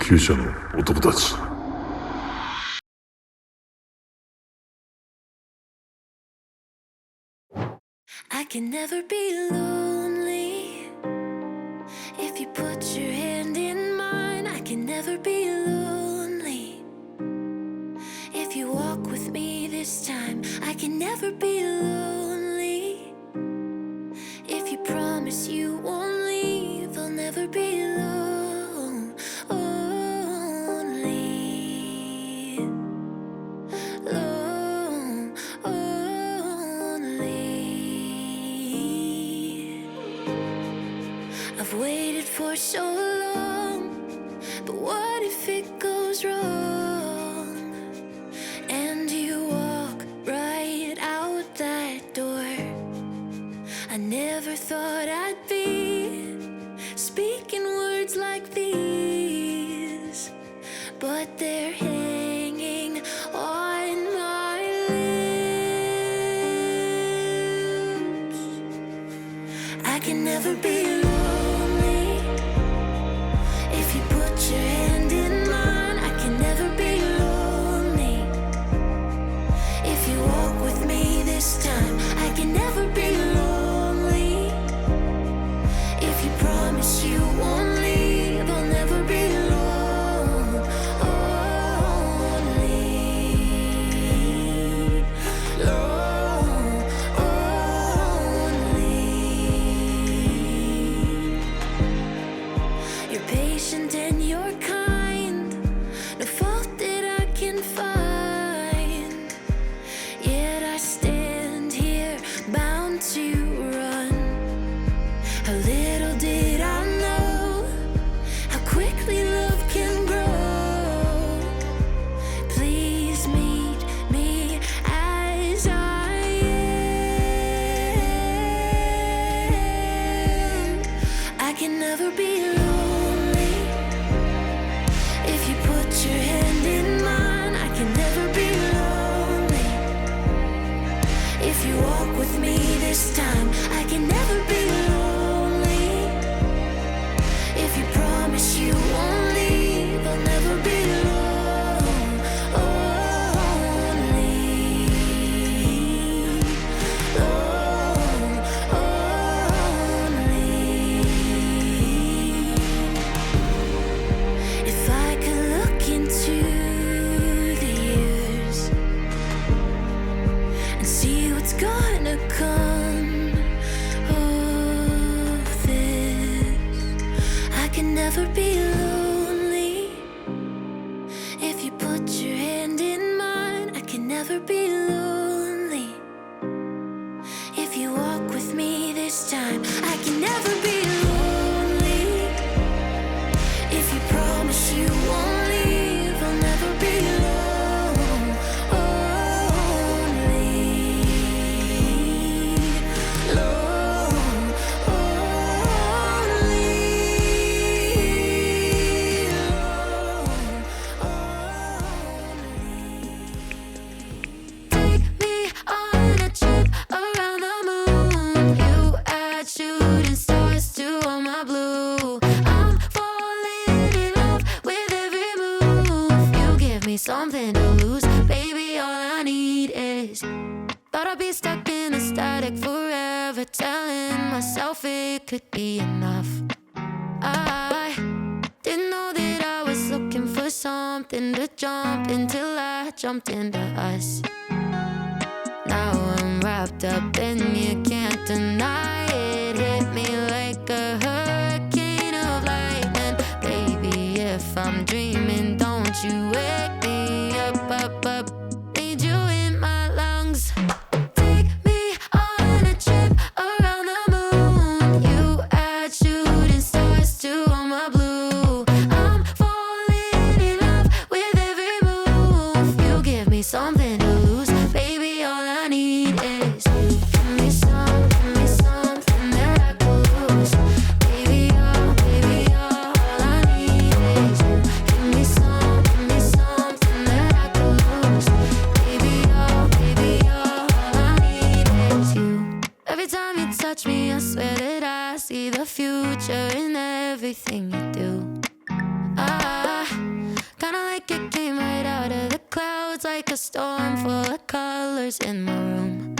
旧車の男たち。I can never be lonely if you put your hand in mine. I can never be lonely if you walk with me this time. I can never be lonely if you promise you won't leave. I'll never be lonely, I've waited for so long, but what if it goes wrong? And you walk right out that door. I never thought I'd be speaking words like these, but they're hanging on my lips. I can never be alone. Your hand in mine, I can never be lonely if you walk with me this time. I can never be lonely if you promise you won't leave. I'll never be lonely, lonely. You're patient and you're kind, no fault that I can find. Yet I stand here bound to run. How little did I know how quickly love can grow. Please meet me as I am. I can never be alone. Your hand in mine, I can never be lonely if you walk with me this time. I can never be lonely if you promise you won't leave. I'll never be lonely, lonely. If I could look into the years and see what's gonna come of this, I can never be lonely if you put your hand in mine. I can never be lonely if you walk with me this time. I can never be lonely if you promise you won't leave. I'll never be lonely, Take me on a trip around the moon. You add shooting stars to all my blue. I'm falling in love with every move. You give me something to lose, baby. All I need is. Thought I'd be stuck in a static forever, telling myself it could be enough. I didn't know that I was looking for something to jump until I jumped into us. Now I'm wrapped up and you can't deny it. Hit me like a hurricane of lightning. Baby, if I'm dreaming, don't you wake me up, up, up. Need you in my lungs. Take me on a trip around the moon. You add shooting stars to all my blue. I'm falling in love with every move. You give me something to lose, baby. All I need is. Give me something that I could lose. Baby, all I need is you. Give me something that I could lose. Baby, all I need is you. Every time you touch me, I swear that I see the future in everything you do. I a storm full of colors in my room.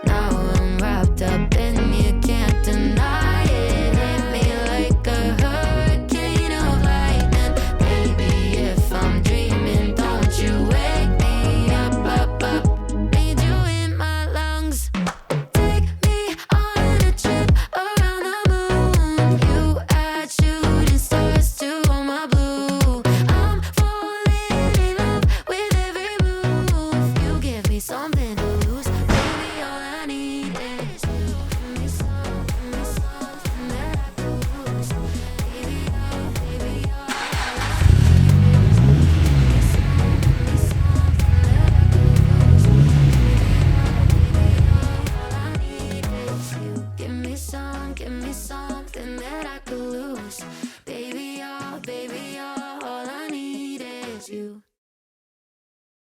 Now I'm wrapped up and you can't deny it. Hit me like a hurricane of lightning. Baby, if I'm dreaming, don't you wake me up, up, up. Need you in my lungs. Take me on a trip around the moon. You add shooting stars to all my blue. I'm falling in love with every move. You give me something to lose. Baby, all I need is you. Give me something that I could lose. Baby, oh, all I need is you. Give me something that I could lose. Baby, all I need is you.